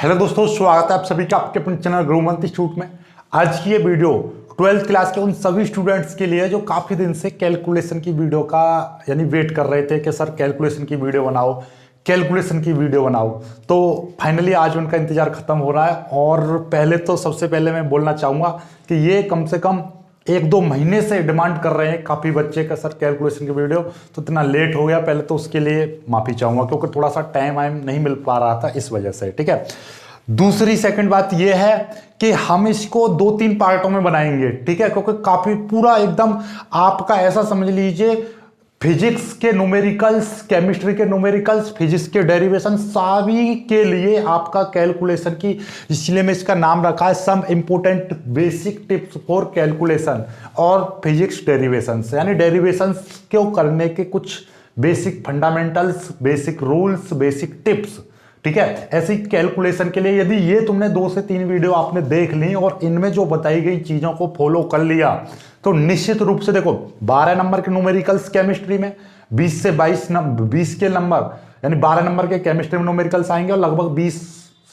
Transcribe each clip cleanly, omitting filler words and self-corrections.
Hello दोस्तों, स्वागत है आप सभी का आपके अपने चैनल गुरुमंत इंस्टीट्यूट में। आज की ये वीडियो 12th क्लास के उन सभी स्टूडेंट्स के लिए जो काफ़ी दिन से कैलकुलेशन की वीडियो का यानी वेट कर रहे थे कि सर कैलकुलेशन की वीडियो बनाओ, कैलकुलेशन की वीडियो बनाओ। तो फाइनली आज उनका इंतज़ार ख़त्म हो रहा है। और पहले तो सबसे पहले मैं बोलना चाहूँगा कि ये कम से कम 1-2 महीने से डिमांड कर रहे हैं काफ़ी बच्चे का सर कैलकुलेशन की वीडियो, तो इतना लेट हो गया। पहले तो उसके लिए माफ़ी चाहूँगा क्योंकि थोड़ा सा टाइम नहीं मिल पा रहा था इस वजह से, ठीक है। दूसरी सेकंड बात यह है कि हम इसको 2-3 पार्टों में बनाएंगे, ठीक है, क्योंकि काफ़ी पूरा एकदम आपका ऐसा समझ लीजिए फिजिक्स के न्यूमेरिकल्स, केमिस्ट्री के न्यूमेरिकल्स, फिजिक्स के डेरिवेशन सभी के लिए आपका कैलकुलेशन की, इसलिए मैं इसका नाम रखा है some important basic tips for calculation और फिजिक्स डेरिवेशंस, यानी डेरिवेशंस को करने के कुछ basic fundamentals, basic rules, basic tips, ठीक है। ऐसी कैलकुलेशन के लिए यदि ये तुमने 2 से 3 वीडियो आपने देख ली और इनमें जो बताई गई चीज़ों को फॉलो कर लिया तो निश्चित रूप से देखो 12 नंबर के न्यूमेरिकल्स केमिस्ट्री में, 20 से 20 के नंबर यानी 12 नंबर के केमिस्ट्री में न्यूमेरिकल्स आएंगे और लगभग 20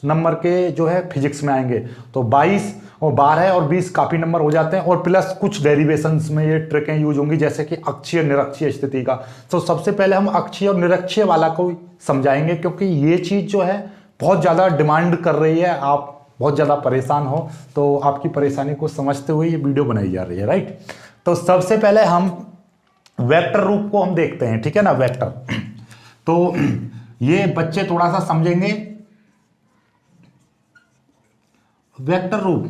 नंबर के जो है फिजिक्स में आएंगे। तो 22 और 12 और 20 काफ़ी नंबर हो जाते हैं। और प्लस कुछ डेरिवेशंस में ये ट्रिकें यूज होंगी जैसे कि अक्षीय निरक्षीय स्थिति का। तो सबसे पहले हम अक्षीय और निरक्षीय वाला को समझाएंगे क्योंकि ये चीज़ जो है बहुत ज़्यादा डिमांड कर रही है, आप बहुत ज़्यादा परेशान हो, तो आपकी परेशानी को समझते हुए ये वीडियो बनाई जा रही है, राइट। तो सबसे पहले हम वेक्टर रूप को हम देखते हैं, ठीक है ना, वेक्टर। तो ये बच्चे थोड़ा सा समझेंगे वेक्टर रूप।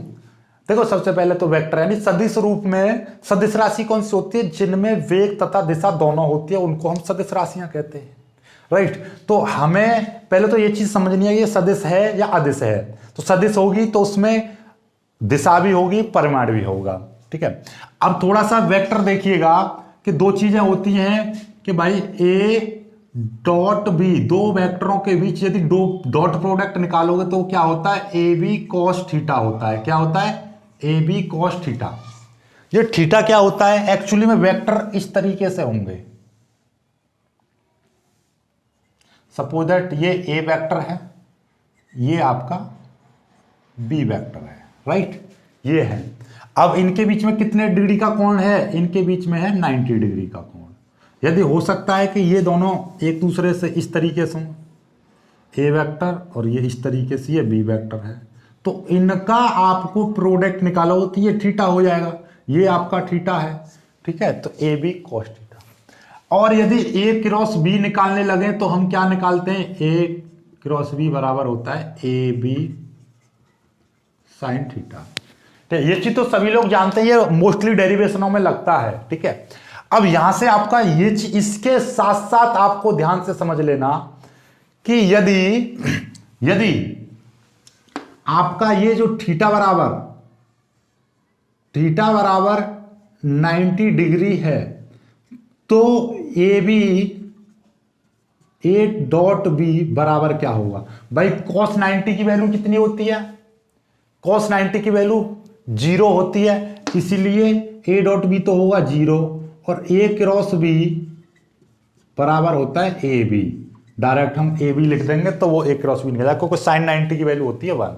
देखो सबसे पहले तो वेक्टर यानी सदिश रूप में सदिश राशि कौन सी होती है, जिनमें वेग तथा दिशा दोनों होती है, उनको हम सदिश राशियां कहते हैं, राइट। तो हमें पहले तो ये चीज समझनी है ये सदिश है या अदिश है। तो सदिश होगी तो उसमें दिशा भी होगी, परिमाण भी होगा, ठीक है। अब थोड़ा सा वेक्टर देखिएगा कि 2 चीजें होती हैं कि भाई ए डॉट बी, 2 वेक्टरों के बीच यदि डॉट प्रोडक्ट निकालोगे तो क्या होता है, ए बी कॉस थीटा होता है। क्या होता है, ए बी कॉस थीटा। ये थीटा क्या होता है, एक्चुअली में वेक्टर इस तरीके से होंगे। सपोज दैट ये ए वेक्टर है, ये आपका बी वेक्टर है, राइट, ये है। अब इनके बीच में कितने डिग्री का कोण है, इनके बीच में है 90 डिग्री का कोण। यदि हो सकता है कि ये दोनों एक दूसरे से इस तरीके से हों, ए वेक्टर और ये इस तरीके से ये बी वेक्टर है, तो इनका आपको प्रोडक्ट निकालो तो ये थीटा हो जाएगा, ये आपका थीटा है, ठीक है। तो ए बी कॉस थीटा। और यदि ए क्रॉस बी निकालने लगे तो हम क्या निकालते हैं, ए क्रॉस बी बराबर होता है ए बी साइन थीटा। ये चीज तो सभी लोग जानते हैं, ये मोस्टली डेरिवेशनों में लगता है, ठीक है। अब यहां से आपका ये चीज, इसके साथ साथ आपको ध्यान से समझ लेना कि यदि आपका ये जो थीटा बराबर 90 डिग्री है तो ए डॉट बी बराबर क्या होगा भाई, cos 90 की वैल्यू कितनी होती है, cos 90 की वैल्यू 0 होती है, इसीलिए ए डॉट बी तो होगा 0 और ए क्रॉस बी बराबर होता है ए बी। डायरेक्ट हम ए बी लिख देंगे तो वो ए क्रॉस बी निकलेगा क्योंकि साइन 90 की वैल्यू होती है 1,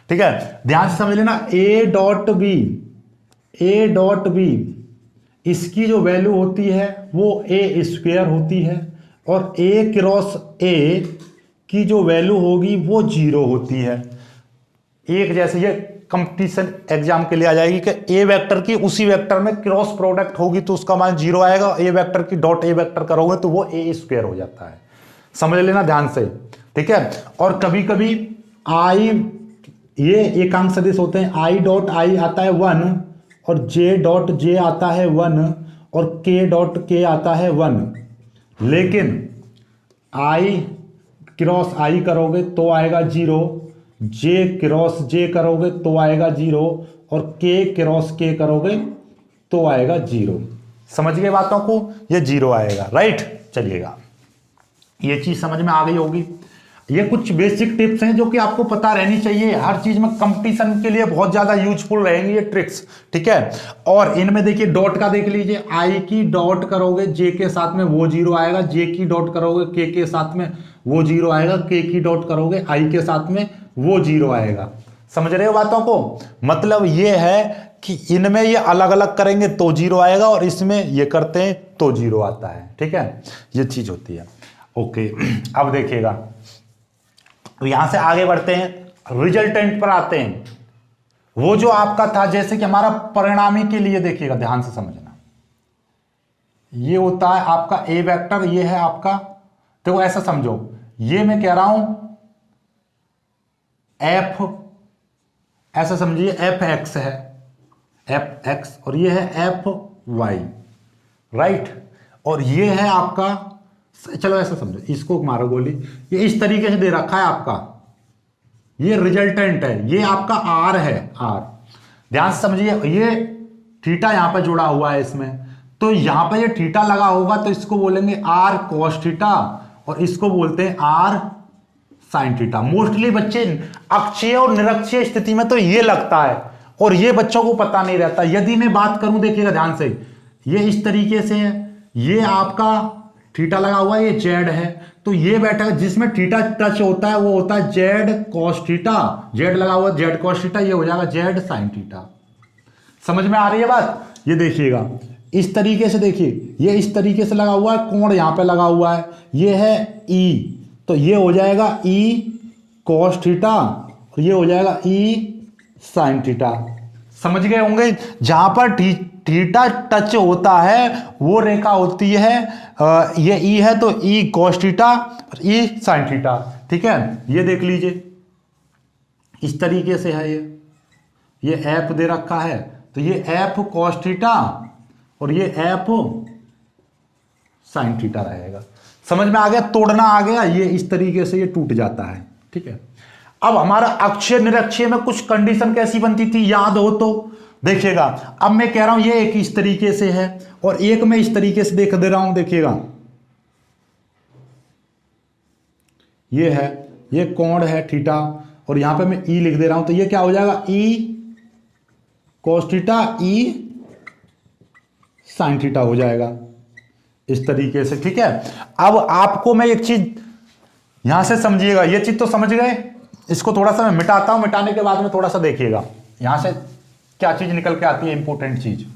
ठीक है। ध्यान से समझ लेना, ए डॉट बी इसकी जो वैल्यू होती है वो ए स्क्वायर होती है और ए क्रॉस ए की जो वैल्यू होगी वो 0 होती है। एक जैसे ये कंपटीशन एग्जाम के लिए आ जाएगी कि ए वेक्टर की उसी वेक्टर में क्रॉस प्रोडक्ट होगी तो उसका मान 0 आएगा, ए वेक्टर की डॉट ए वेक्टर करोगे तो वो ए स्क्वायर हो जाता है, समझ लेना ध्यान से, ठीक है। और कभी कभी आई, ये एकांक सदिश होते हैं, आई डॉट आई आता है 1 और जे डॉट जे आता है 1 और के डॉट के आता है 1, लेकिन आई क्रॉस आई करोगे तो आएगा 0, जे क्रॉस जे करोगे तो आएगा 0 और के क्रॉस के करोगे तो आएगा 0। समझ गए बातों को, ये 0 आएगा, राइट। चलिएगा, ये चीज समझ में आ गई होगी। ये कुछ बेसिक टिप्स हैं जो कि आपको पता रहनी चाहिए, हर चीज में कंपटीशन के लिए बहुत ज्यादा यूजफुल रहेंगी ये ट्रिक्स, ठीक है। और इनमें देखिए डॉट का देख लीजिए, आई की डॉट करोगे जे के साथ में वो 0 आएगा, जे की डॉट करोगे के साथ में वो 0 आएगा, के की डॉट करोगे आई के साथ में वो 0 आएगा। समझ रहे हो बातों को? मतलब ये है कि इनमें ये अलग अलग करेंगे तो 0 आएगा और इसमें ये करते हैं तो 0 आता है। ठीक है, ये चीज होती है। ओके, अब देखिएगा, तो यहां से आगे बढ़ते हैं, रिजल्टेंट पर आते हैं। वो जो आपका था, जैसे कि हमारा परिणामी के लिए देखिएगा, ध्यान से समझना, ये होता है आपका ए वेक्टर, ये है आपका, देखो ऐसा समझो, ये मैं कह रहा हूं एफ, ऐसा समझिए एफ एक्स है, एफ एक्स, और ये है एफ वाई, राइट। और ये है आपका, चलो ऐसा समझो, इसको मारो गोली, ये इस तरीके से दे रखा है आपका, ये रिजल्टेंट है, ये आपका आर है, आर। ध्यान से समझिए, ये थीटा यहां पर जुड़ा हुआ है इसमें, तो यहां पर ये थीटा लगा होगा तो इसको बोलेंगे आर कॉस थीटा, और इसको बोलते हैं आर साइन थीटा। मोस्टली बच्चे अक्षीय और निरक्षीय स्थिति में तो ये लगता है, और ये बच्चों को पता नहीं रहता। यदि मैं बात करूं, देखिएगा ध्यान से, ये इस तरीके से है, ये आपका थीटा लगा हुआ है, ये जेड है, तो ये बैठा है, जिसमें थीटा टच होता है वो होता है जेड कॉस थीटा, जेड लगा हुआ है जेड कॉस थीटा, ये हो जाएगा जेड साइन थीटा। समझ में आ रही है बात? ये देखिएगा इस तरीके से, देखिए ये इस तरीके से लगा हुआ है, कोण यहां पे लगा हुआ है, ये है ई, तो ये हो जाएगा ई कॉस थीटा, और ये हो जाएगा ई साइन थीटा। समझ गए होंगे? जहां पर थीटा टच होता है वो रेखा होती है, ये ई है तो ई कॉस थीटा और ई साइन थीटा। ठीक है, ये देख लीजिए इस तरीके से है, ये एफ दे रखा है, तो ये एफ कॉस थीटा और ये एफ साइन थीटा रहेगा। समझ में आ गया? तोड़ना आ गया, ये इस तरीके से ये टूट जाता है। ठीक है, अब हमारा अक्षय निरक्षय में कुछ कंडीशन कैसी बनती थी, याद हो तो देखिएगा। अब मैं कह रहा हूं ये एक इस तरीके से है और एक मैं इस तरीके से देख दे रहा हूं, देखिएगा ये है, ये कोण है थीटा, और यहां पे मैं ई लिख दे रहा हूं, तो ये क्या हो जाएगा E cos theta E sine theta हो जाएगा इस तरीके से। ठीक है, अब आपको मैं एक चीज यहां से समझिएगा, ये चीज तो समझ गए, इसको थोड़ा सा मैं मिटाता हूं, मिटाने के बाद में थोड़ा सा देखिएगा यहां से क्या चीज निकल के आती है, इंपॉर्टेंट चीज।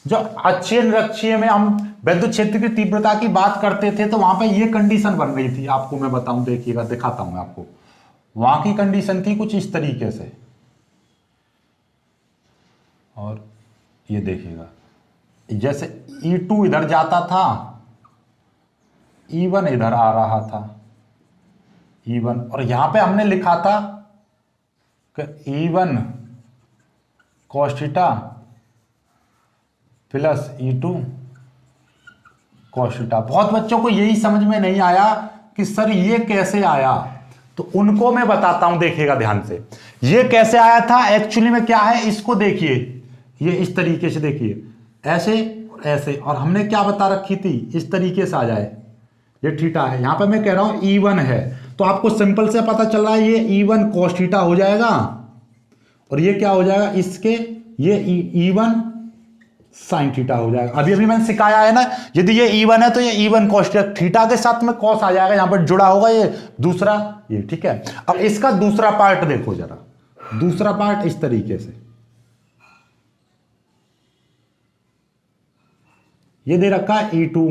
जो अक्षीय निरक्षीय में हम विद्युत क्षेत्र की तीव्रता की बात करते थे, तो वहां पे ये कंडीशन बन रही थी, आपको मैं बताऊं, देखिएगा दिखाता हूं आपको। वहां की कंडीशन थी कुछ इस तरीके से, और ये देखिएगा जैसे E2 इधर जाता था, E1 इधर आ रहा था, E1, और यहां पे हमने लिखा था कि E1 cos theta plus E2 cos theta. बहुत बच्चों को यही समझ में नहीं आया कि सर ये कैसे आया, तो उनको मैं बताता हूं, देखिएगा ध्यान से। ये कैसे आया था एक्चुअली में क्या है, इसको देखिए, ये इस तरीके से देखिए, ऐसे और ऐसे, और हमने क्या बता रखी थी, इस तरीके से आ जाए, ये थीटा है, यहां पे मैं कह रहा हूं E1 है, तो आपको सिंपल से पता चल रहा है ये E1 cos थीटा हो जाएगा, और ये क्या हो जाएगा इसके, ये E1 साइन थीटा हो जाएगा। अभी मैंने सिखाया है ना, यदि ये E1 है तो ये E1 cos थीटा के साथ में cos आ जाएगा, यहां पर जुड़ा होगा ये दूसरा, ये ठीक है। अब इसका दूसरा पार्ट देखो जरा, दूसरा पार्ट इस तरीके से, ये दे रखा है E2,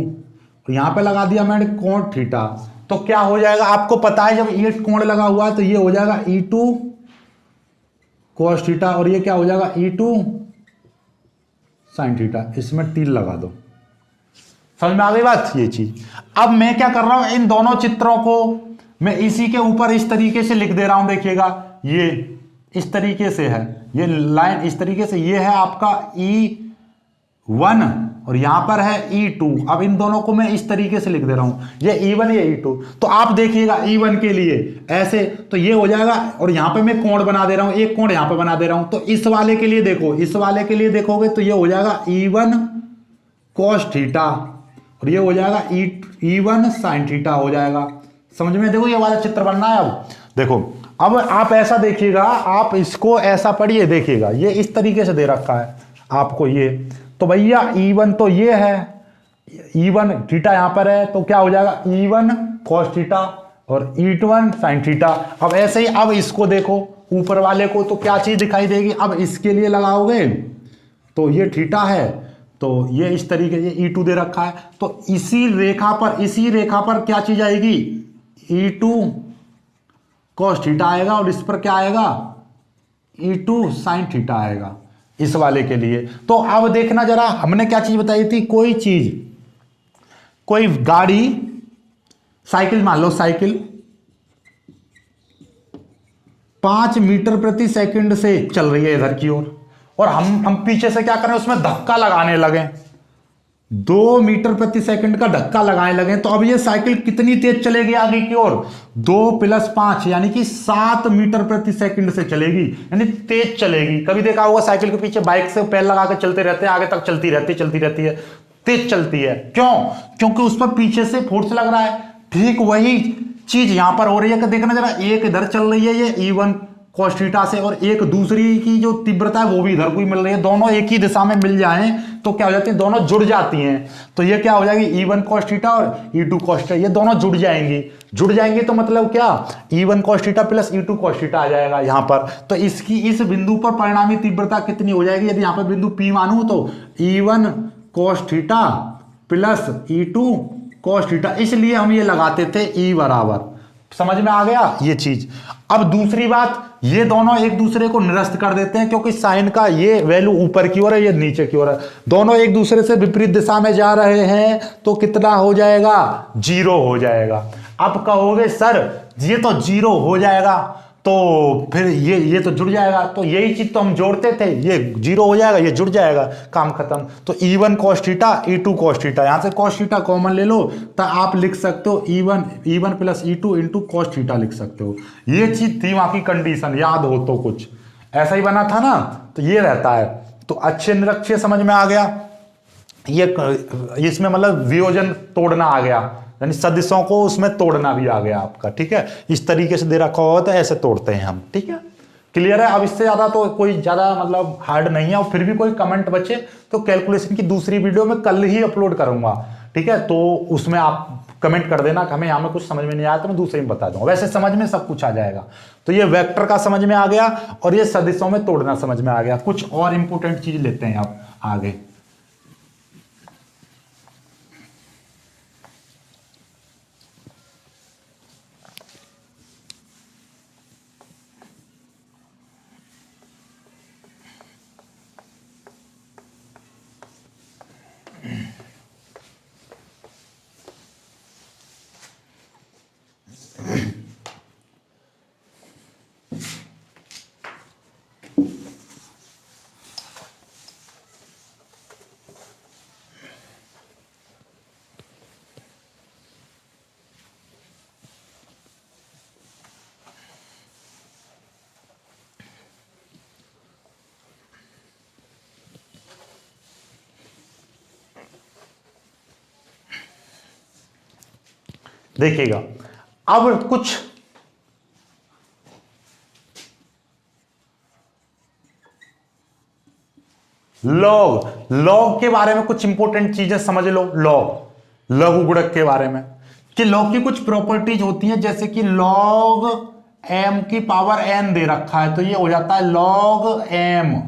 यहां पे लगा दिया मैंने कोण थीटा, तो क्या हो जाएगा आपको पता है, जब ये कोण लगा हुआ है तो ये हो जाएगा E2 cos थीटा, और ये क्या हो जाएगा E2 साइन थीटा। इसमें टिल लगा दो, समझ में आ गई बात, ये चीज। अब मैं क्या कर रहा हूं, इन दोनों चित्रों को मैं इसी के ऊपर इस तरीके से लिख दे रहा हूं, देखिएगा ये इस तरीके से है, ये लाइन इस तरीके से, ये है आपका E1 और यहां पर है E2। अब इन दोनों को मैं इस तरीके से लिख दे रहा हूं, ये E1 ये E2। तो आप देखिएगा E1 के लिए ऐसे, तो ये हो जाएगा, और यहां पे मैं कोण बना दे रहा हूं, एक कोण यहां पे बना दे रहा हूं, तो इस वाले के लिए देखो, इस वाले के लिए देखोगे तो ये हो जाएगा E1 cos थीटा, और और ये हो जाएगा E1 sin थीटा हो जाएगा। समझ में? देखो ये वाला चित्र बनना है। अब देखो, अब आप ऐसा देखिएगा, आप इसको ऐसा पढ़िए, देखिएगा ये इस तरीके से दे रखा है आपको ये, तो भैया E1 तो ये है, E1 थीटा यहां पर है, तो क्या हो जाएगा E1 cos थीटा और E1 sin थीटा। अब ऐसे ही अब इसको देखो ऊपर वाले को, तो क्या चीज दिखाई देगी? अब इसके लिए लगाओगे तो ये थीटा है, तो ये इस तरीके से E2 दे रखा है, तो इसी रेखा पर क्या चीज आएगी? E2 cos थीटा आएगा और इस पर क्या आएगा? E2 sin थीटा आएगा इस वाले के लिए। तो अब देखना जरा, हमने क्या चीज बताई थी? कोई गाड़ी, साइकिल मान लो, साइकिल 5 मीटर प्रति सेकंड से चल रही है इधर की ओर, और हम पीछे से क्या करें? उसमें धक्का लगाने लगे, 2 मीटर प्रति सेकंड का धक्का लगाने लगे, तो अब ये साइकिल कितनी तेज चलेगी आगे की ओर? 2 + 5 यानी कि 7 मीटर प्रति सेकंड से चलेगी, यानी तेज चलेगी। कभी देखा होगा साइकिल के पीछे बाइक से पैर लगा के चलते रहते हैं, आगे तक चलती रहती है, तेज चलती है। क्यों? क्योंकि उस पर पीछे से फोर्स लग रहा है। ठीक वही चीज यहां पर हो रही है कि देखना जरा, एक इधर चल रही है ये E1 cos थीटा से, और एक दूसरी की जो तीव्रता है वो भी इधर को ही मिल रही है, दोनों एक ही दिशा में मिल जाएं तो क्या हो जाती है? दोनों जुड़ जाती हैं। तो ये क्या हो जाएगी? E1 cos थीटा और E2 cos थीटा, ये दोनों जुड़ जाएंगी तो मतलब क्या? E1 cos theta plus E2 cos theta आ जाएगा यहां पर। तो इसकी इस बिंदु पर परिणामी तीव्रता कितनी हो जाएगी? यदि यहां पर बिंदु P मानूं तो E1 cos theta plus E2 cos theta, इसलिए हम ये लगाते थे E बराबर। समझ में आ गया ये चीज? अब दूसरी बात, ये दोनों एक दूसरे को निरस्त कर देते हैं, क्योंकि साइन का ये वैल्यू ऊपर की ओर है, ये नीचे की ओर है, दोनों एक दूसरे से विपरीत दिशा में जा रहे हैं, तो कितना हो जाएगा? 0 हो जाएगा। अब कहोगे सर ये तो 0 हो जाएगा, तो फिर ये तो जुड़ जाएगा, तो यही चीज तो हम जोड़ते थे, ये 0 हो जाएगा, ये जुड़ जाएगा, काम खत्म। तो E1 cos theta, E2 cos theta, यहां से cos थीटा कॉमन ले लो, तो आप लिख सकते हो E1 plus E2 into cos theta लिख सकते हो। ये चीज थी वहां की कंडीशन, याद हो तो कुछ ऐसा ही बना था ना, तो ये रहता है। तो अच्छे निरक्षीय समझ में आ गया, ये इसमें मतलब वियोजन तोड़ना आ गया, यानी सदिशों को उसमें तोड़ना भी आ गया आपका। ठीक है, इस तरीके से दे रखा हुआ तो ऐसे तोड़ते हैं हम। ठीक है, क्लियर है? अब इससे ज्यादा तो कोई ज्यादा मतलब हार्ड नहीं है, और फिर भी कोई कमेंट बचे तो कैलकुलेशन की दूसरी वीडियो में कल ही अपलोड करूंगा। ठीक है, तो उसमें आप कमेंट कर देना कि हमें यहाँ में कुछ समझ में नहीं आया, तो मैं दूसरे में बता दूंगा, वैसे समझ में सब कुछ आ जाएगा। तो ये वेक्टर का समझ में आ गया, और ये सदिशों में तोड़ना समझ में आ गया। कुछ और इंपोर्टेंट चीज लेते हैं आप आगे। देखिएगा, अब कुछ लॉग के बारे में कुछ इंपॉर्टेंट चीजें समझ लो। लघु गुणक के बारे में, कि लॉग की कुछ प्रॉपर्टीज होती हैं, जैसे कि log m की पावर n दे रखा है, तो ये हो जाता है log m।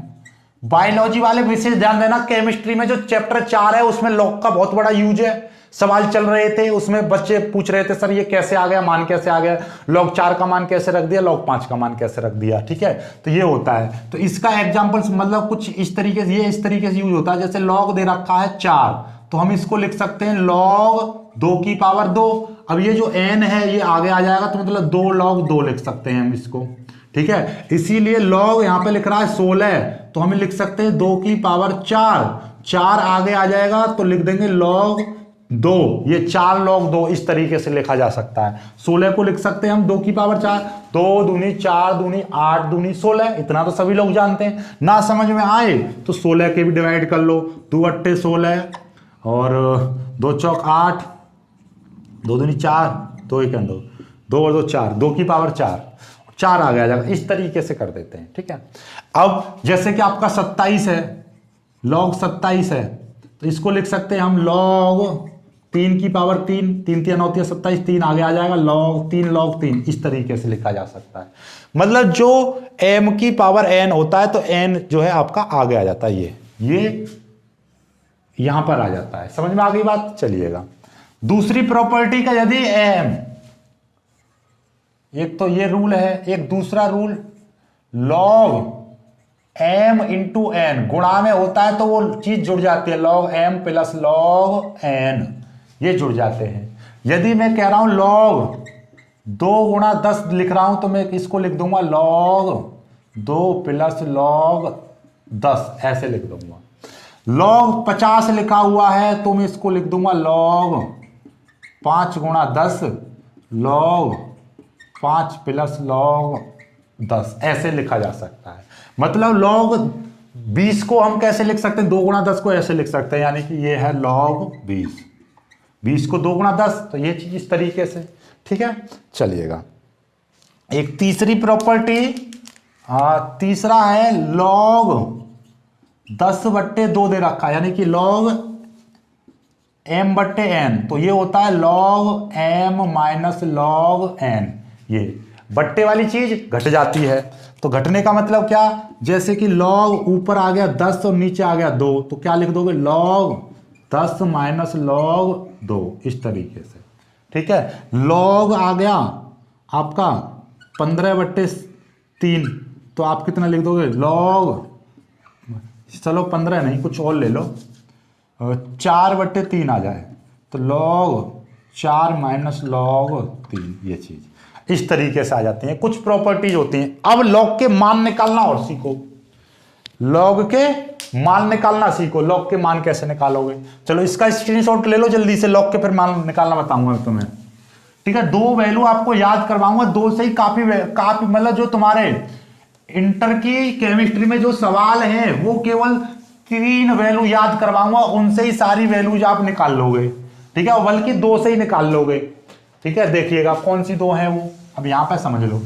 बायोलॉजी वाले विशेष ध्यान देना, केमिस्ट्री में जो चैप्टर 4 है उसमें लॉग का बहुत बड़ा यूज है। सवाल चल रहे थे उसमें, बच्चे पूछ रहे थे सर ये कैसे आ गया, मान कैसे आ गया, log 4 का मान कैसे रख दिया, log 5 का मान कैसे रख दिया। ठीक है, तो ये होता है। तो इसका एग्जांपल्स मतलब कुछ इस तरीके से, ये इस तरीके से यूज होता है। जैसे log दे रखा है 4, तो हम इसको लिख सकते हैं log 2 की पावर 2। अब ये जो n है ये आगे आ जाएगा, तो मतलब 2 log 2 लिख सकते हैं हम इसको। ठीक है, इसीलिए log यहां पे लिख रहा है 16, तो हम लिख सकते हैं 2 की पावर 4 आगे आ जाएगा, तो लिख देंगे log 2। ये 4 log 2 इस तरीके से लिखा जा सकता है। 16 को लिख सकते हैं हम 2 की पावर 4, 2 दूनी 4 दूनी 8 दूनी 16, इतना तो सभी लोग जानते हैं। ना समझ में आए तो 16 के भी डिवाइड कर लो, 2 अट्ठे 16 और 2 चौक 8, 2 दूनी 4, 2 एक 2, 2 और 2 4, 2 की पावर 4 आ गया। इस तरीके से कर देते हैं, ठीक है। अब जैसे कि आपका 27 है, लॉग 27 है, तो इसको लिख सकते हैं हम लॉग 3 की पावर 3, 3 3 9 27, 3 आगे आ जाएगा, लॉग 3 इस तरीके से लिखा जा सकता है। मतलब जो m की पावर n होता है तो n जो है आपका आगे आ जाता है, ये यहां पर आ जाता है। समझ में आ गई बात? चलिएगा दूसरी प्रॉपर्टी का, यदि m, एक तो ये रूल है, एक दूसरा rule log m into n गुणा में होता है तो वो चीज जुड़ जाती है, log m plus log n, ये जुड़ जाते हैं। यदि मैं कह रहा हूं लॉग 2 गुणा 10 लिख रहा हूं तो मैं इसको लिख दूंगा लॉग 2 प्लस लॉग 10, ऐसे लिख दूंगा। लॉग 50 लिखा हुआ है तो मैं इसको लिख दूंगा लॉग 5 गुणा 10 लॉग 5 प्लस लॉग 10, ऐसे लिखा जा सकता है। मतलब लॉग 20 को हम कैसे लिख सकते हैं? 2 गुणा 10 को ऐसे लिख सकते हैं, यानी कि ये है लॉग 20 को 2 गुणा 10, तो ये चीज इस तरीके से, ठीक है। चलिएगा एक तीसरी प्रॉपर्टी, तीसरा है लॉग 10/2 दे रखा है, यानी कि लॉग m/n, तो ये होता है log m minus log n। ये बट्टे वाली चीज घट जाती है, तो घटने का मतलब क्या? जैसे कि लॉग ऊपर आ गया 10 और नीचे आ गया 2, तो क्या लिख दोगे? लॉग 10 माइनस लॉग 2, इस तरीके से, ठीक है। लॉग आ गया आपका 15/3, तो आप कितना लिख दोगे? लॉग, चलो 15 नहीं, कुछ और ले लो, 4/3 आ जाए, तो लॉग 4 माइनस लॉग 3, ये चीज इस तरीके से आ जाती है। कुछ प्रॉपर्टीज होती हैं। अब लॉग के मान निकालना और सीखो, लॉग के मान निकालना सीखो। लॉग के मान कैसे निकालोगे? चलो इसका स्क्रीनशॉट ले लो जल्दी से, लॉग के फिर मान निकालना बताऊंगा तुम्हें, ठीक है। 2 वैल्यू आपको याद करवाऊंगा, 2 से ही काफी मतलब जो तुम्हारे इंटर की केमिस्ट्री में जो सवाल है वो केवल 3 वैल्यू याद करवाऊंगा, उनसे ही सारी वैल्यूज आप निकाल लोगे, ठीक है। बल्कि 2 से ही निकाल लोगे, ठीक है। देखिएगा कौन सी 2 है वो, अब यहां पर समझ लो।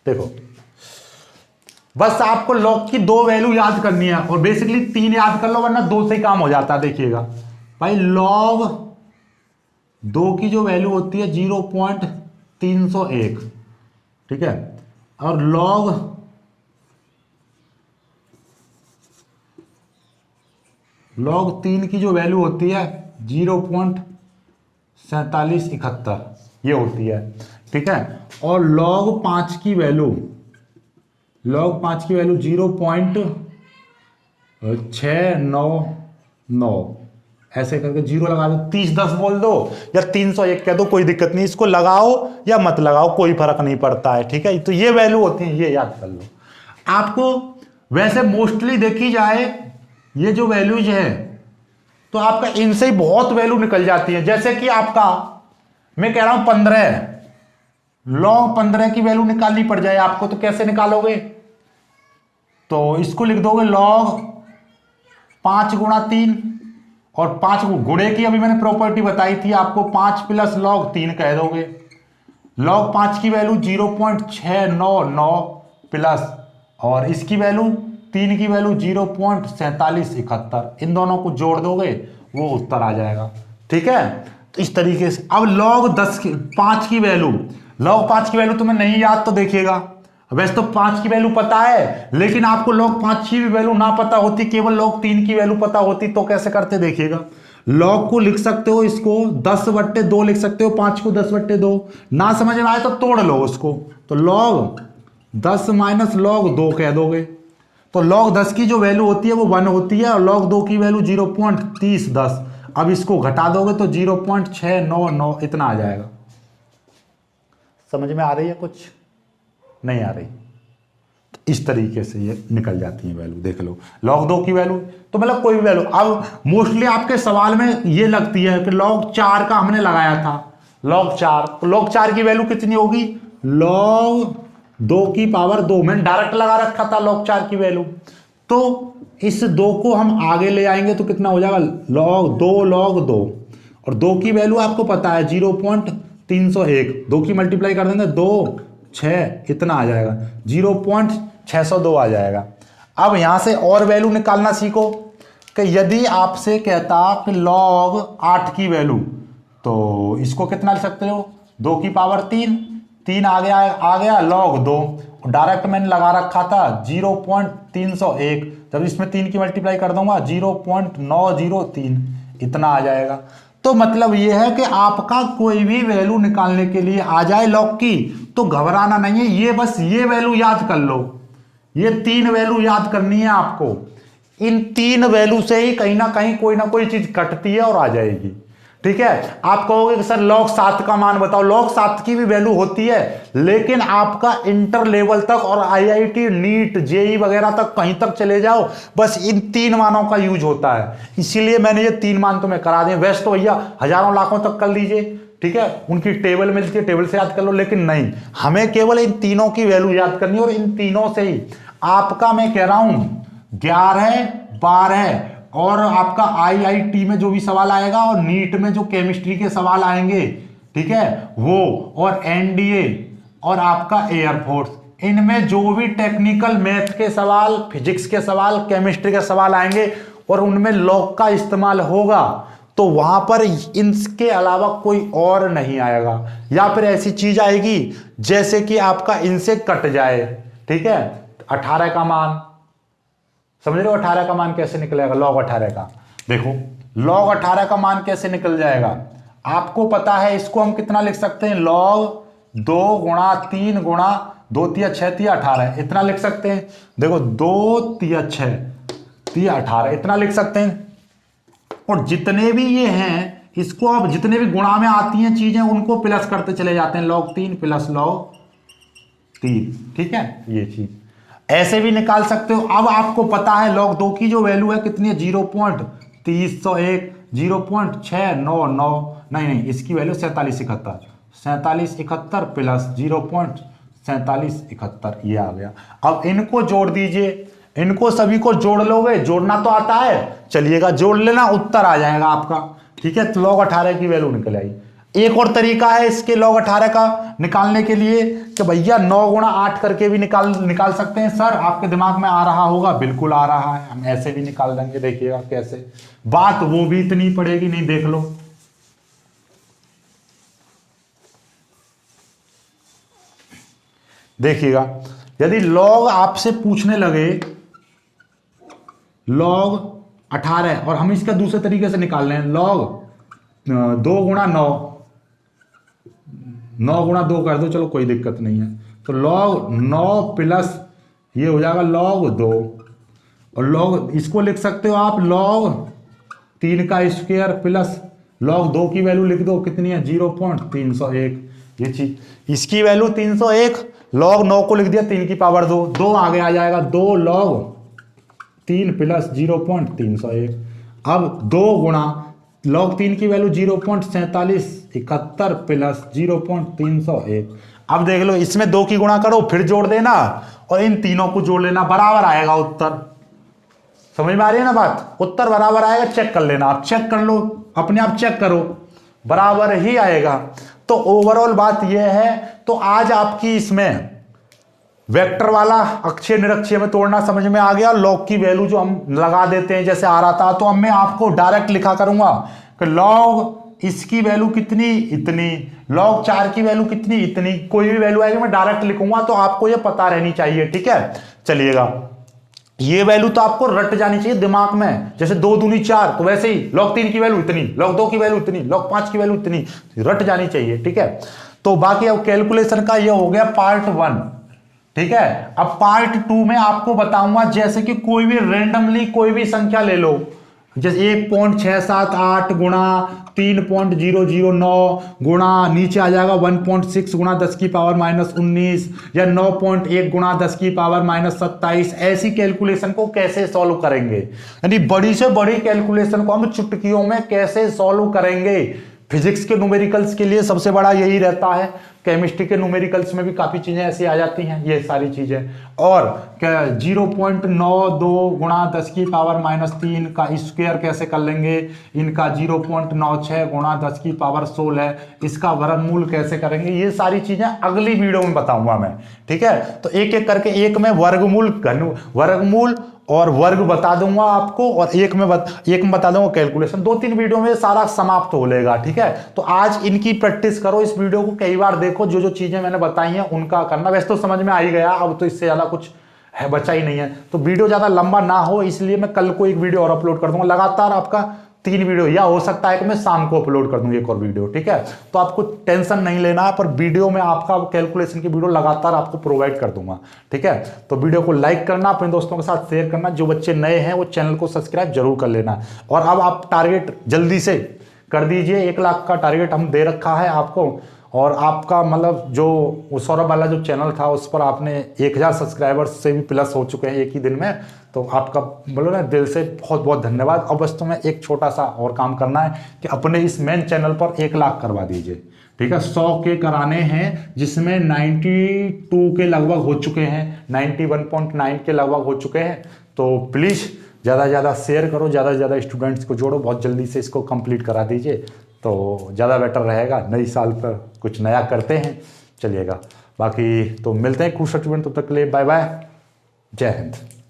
देखो बस आपको लॉग की 2 वैल्यू याद करनी है, और बेसिकली 3 याद कर लो वरना 2 से ही काम हो जाता है। देखिएगा भाई, लॉग 2 की जो वैल्यू होती है 0.301, ठीक है, और लॉग 3 की जो वैल्यू होती है 0.4771, ये होती है, ठीक है। और लॉग 5 की वैल्यू 0.699, ऐसे करके 0 लगा दो, 3010 बोल दो या 301 कह दो, कोई दिक्कत नहीं, इसको लगाओ या मत लगाओ कोई फर्क नहीं पड़ता है, ठीक है। तो ये वैल्यू होती है, ये याद कर लो। आपको वैसे मोस्टली देखी जाए ये जो वैल्यूज है तो आपका इनसे ही बहुत वैल्यू निकल जाती है। जैसे कि आपका मैं कह रहा हूं 15, लॉग 15 की वैल्यू निकालनी पड़ जाए आपको, तो कैसे निकालोगे? तो इसको लिख दोगे लॉग 5 गुणा 3, और 5 गुणे की अभी मैंने प्रॉपर्टी बताई थी आपको, 5 प्लस लॉग 3 कह दोगे। लॉग 5 की वैल्यू 0.699 प्लस, और इसकी वैल्यू 3 की वैल्यू 0.4771, इन दोनों को जोड़ दोगे वो उत्तर आ जाएगा, ठीक है। तो इस तरीके से अब लॉग 5 की वैल्यू, लॉग 5 की वैल्यू तुम्हें नहीं याद तो देखिएगा, वैसे तो 5 की वैल्यू पता है, लेकिन आपको लॉग 5 की भी वैल्यू ना पता होती, केवल लॉग 3 की वैल्यू पता होती, तो कैसे करते देखिएगा। लॉग को लिख सकते हो, इसको 10/2 लिख सकते हो, 5 को 10/2, ना समझ में आए तो तोड़ लो उसको, तो लॉग 10 माइनस लॉग 2 कह दोगे। तो लॉग 10 की जो वैल्यू होती है वो 1 होती है, और लॉग 2 की वैल्यू 0.3010। अब इसको घटा दोगे तो 0.699 इतना आ जाएगा। समझ में आ रही है? कुछ नहीं आ रही? इस तरीके से ये निकल जाती है वैल्यू, देख लो log 2 की वैल्यू, तो मतलब कोई भी वैल्यू। अब मोस्टली आपके सवाल में ये लगती है कि log 4 का हमने लगाया था, log 4, तो log 4 की वैल्यू कितनी होगी, log 2 की पावर 2, मैंने डायरेक्ट लगा रखा था log 4 की वैल्यू, तो इस 2 को हम आगे ले आएंगे तो कितना हो जाएगा, log 2 और 2 की वैल्यू आपको पता है 0.301, 2 की मल्टीप्लाई कर देंगे 2 6 इतना आ जाएगा, 0.602 आ जाएगा। अब यहां से और वैल्यू निकालना सीखो कि यदि आपसे कहता कि log 8 की वैल्यू, तो इसको कितना लिख सकते हो, 2 की पावर 3 आ गया log 2, डायरेक्ट मैंने लगा रखा था 0.301, जब इसमें 3 की मल्टीप्लाई कर दूंगा 0.903 इतना आ जाएगा। तो मतलब ये है कि आपका कोई भी वैल्यू निकालने के लिए आ जाए log की, तो घबराना नहीं है, ये बस ये वैल्यू याद कर लो, ये 3 वैल्यू याद करनी है आपको, इन 3 वैल्यू से ही कहीं ना कहीं कोई ना कोई चीज कटती है और आ जाएगी, ठीक है। आप कहोगे कि सर log 7 का मान बताओ, log 7 की भी वैल्यू होती है, लेकिन आपका इंटर लेवल तक और IIT नीट जेई वगैरह तक कहीं तक चले जाओ, बस इन 3 मानों का यूज होता है, इसीलिए मैंने ये 3 मान तुम्हें करा दिए। वैसे तो भैया हजारों लाखों तक कर लीजिए, ठीक है, उनकी टेबल मिलती है, टेबल से याद कर लो, लेकिन नहीं, हमें केवल इन तीनों की वैल्यू याद करनी है, और इन तीनों से ही आपका मैं कह रहा हूं 11 12 और आपका IIT में जो भी सवाल आएगा और नीट में जो केमिस्ट्री के सवाल आएंगे, ठीक है, वो और NDA और आपका एयरफोर्स, इनमें जो भी टेक्निकल मैथ के सवाल, फिजिक्स के सवाल, केमिस्ट्री के सवाल आएंगे और उनमें log का इस्तेमाल होगा, तो वहां पर इनके अलावा कोई और नहीं आएगा, या फिर ऐसी चीज आएगी जैसे कि आपका इनसे कट जाए, ठीक है। 18 का मान समझ रहे हो, 18 का मान कैसे निकलेगा, log 18 का, देखो log 18 का मान कैसे निकल जाएगा, आपको पता है इसको हम कितना लिख सकते हैं, log 2 गुणा 3 गुणा 2 तिया 6 तिया 18 इतना लिख सकते हैं, देखो 2 तिया 6 तिया 18 इतना लिख सकते हैं। और जितने भी ये हैं, इसको अब जितने भी गुणा में आती हैं चीजें उनको प्लस करते चले जाते हैं, log 3 प्लस log 3, ठीक है, ये चीज ऐसे भी निकाल सकते हो। अब आपको पता है log 2 की जो वैल्यू है कितनी है, 0.301, 0.699, नहीं इसकी वैल्यू 4771 प्लस 0.4771 ये आ गया। अब इनको जोड़ दीजिए, इनको सभी को जोड़ लोगे, जोड़ना तो आता है, चलिएगा जोड़ लेना, उत्तर आ जाएगा आपका, ठीक है। तो log 18 की वैल्यू निकल आई। एक और तरीका है इसके log 18 का निकालने के लिए कि भैया 9 गुणा 8 करके भी निकाल सकते हैं। सर आपके दिमाग में आ रहा होगा, बिल्कुल आ रहा है, हम ऐसे भी निकाल देंगे, देखिएगा कैसे, बात वो भी इतनी पड़ेगी नहीं, देख लो। देखिएगा यदि log आपसे पूछने लगे log 18 और हम इसका दूसरे तरीके से निकाल रहे हैं, log 2 गुणा 9 गुणा 2 कर दो, चलो कोई दिक्कत नहीं है, तो log 9 प्लस ये हो जाएगा log 2, और log इसको लिख सकते हो आप log 3 का स्क्वायर प्लस log 2 की वैल्यू लिख दो, कितनी है 0.301, ये चीज, इसकी वैल्यू 301, log 9 को लिख दिया 3 की पावर 2 आगे आ जाएगा, 2 log 3 प्लस 0.301, अब 2 गुणा log 3 की वैल्यू 0.4771 प्लस 0.301। अब देख लो इसमें 2 की गुणा करो, फिर जोड़ देना और इन तीनों को जोड़ लेना, बराबर आएगा उत्तर। समझ में आ रही है ना बात, उत्तर बराबर आएगा, चेक कर लेना, आप चेक कर लो, अपने आप चेक करो, बराबर ही आएगा। तो ओवरऑल बात यह है, तो आज आपकी इसमें वेक्टर वाला अक्षय निरक्षय में तोड़ना समझ में आ गया। log की वैल्यू जो हम लगा देते हैं जैसे आ रहा था, तो अब मैं आपको डायरेक्ट लिखा करूंगा कि log इसकी वैल्यू कितनी, इतनी, log 4 की वैल्यू कितनी, इतनी, कोई भी वैल्यू आएगी मैं डायरेक्ट लिखूंगा, तो आपको ये पता रहनी चाहिए, ठीक है। चलिएगा ये वैल्यू तो आपको रट जानी चाहिए दिमाग में, जैसे 2 दूनी 4, तो वैसे ही log 3 की वैल्यू इतनी, log 2 की वैल्यू इतनी, log 5 की वैल्यू इतनी, रट जानी चाहिए, ठीक है। तो बाकी अब कैलकुलेशन का ये हो गया पार्ट 1, ठीक है। अब पार्ट 2 में आपको बताऊंगा, जैसे कि कोई भी रेंडमली कोई भी संख्या ले लो, जैसे 1.678 गुणा 3.009 गुणा नीचे आ जाएगा 1.6 गुणा 10 की पावर -19 या 9.1 गुणा 10 की पावर -27। ऐसी कैलकुलेशन को कैसे सॉल्व करेंगे, यानी बड़ी से बड़ी कैलकुलेशन को हम चुटकियों में कैसे सॉल्व करेंगे। फिजिक्स के न्यूमेरिकल्स के लिए सबसे बड़ा यही रहता है, केमिस्ट्री के न्यूमेरिकल्स में भी काफ़ी चीज़ें ऐसी आ जाती हैं, ये सारी चीज़ें। और 0.92 गुणा 10 की पावर -3 का स्क्वायर कैसे कर लेंगे, इनका 0.96 गुणा 10 की पावर 16 इसका वर्गमूल कैसे करेंगे, ये सारी चीज़ें अगली वीडियो में बताऊंगा मैं, ठीक है। तो एक एक करके, एक में वर्गमूल और वर्ग बता दूंगा आपको, और एक में बता दूंगा कैलकुलेशन। 2-3 वीडियो में सारा समाप्त हो लेगा, ठीक है। तो आज इनकी प्रैक्टिस करो, इस वीडियो को कई बार देखो, जो जो चीजें मैंने बताई हैं उनका करना। वैसे तो समझ में आ ही गया, अब तो इससे ज्यादा कुछ है बचा ही नहीं है। तो वीडियो ज्यादा लंबा ना हो इसलिए मैं कल को एक वीडियो और अपलोड कर दूंगा, लगातार आपका 3 वीडियो, या हो सकता है कि मैं शाम को अपलोड कर दूं एक और वीडियो, ठीक है। तो आपको टेंशन नहीं लेना है, पर वीडियो में आपका कैलकुलेशन की वीडियो लगातार आपको प्रोवाइड कर दूंगा, ठीक है। तो वीडियो को लाइक करना, अपने दोस्तों के साथ शेयर करना, जो बच्चे नए हैं वो चैनल को सब्सक्राइब जरूर कर लेना। और अब आप टारगेट जल्दी से कर दीजिए, 1 लाख का टारगेट हम दे रखा है आपको। और आपका मतलब जो सौरभ वाला जो चैनल था उस पर आपने 1000 सब्सक्राइबर्स से भी प्लस हो चुके हैं एक ही दिन में, तो आपका बोलो ना दिल से बहुत बहुत धन्यवाद। अब बस तुम्हें एक छोटा सा और काम करना है कि अपने इस मेन चैनल पर 1 लाख करवा दीजिए, ठीक है। 100 के कराने हैं, जिसमें 92 के लगभग हो चुके हैं, 91.9 के लगभग हो चुके हैं। तो प्लीज़ ज़्यादा से ज़्यादा शेयर करो, ज़्यादा से ज़्यादा स्टूडेंट्स को जोड़ो, बहुत जल्दी से इसको कंप्लीट करा दीजिए तो ज़्यादा बेटर रहेगा। नई साल पर कुछ नया करते हैं, चलिएगा। बाकी तो मिलते हैं खुश स्टूडेंट, तब तक के लिए बाय बाय, जय हिंद।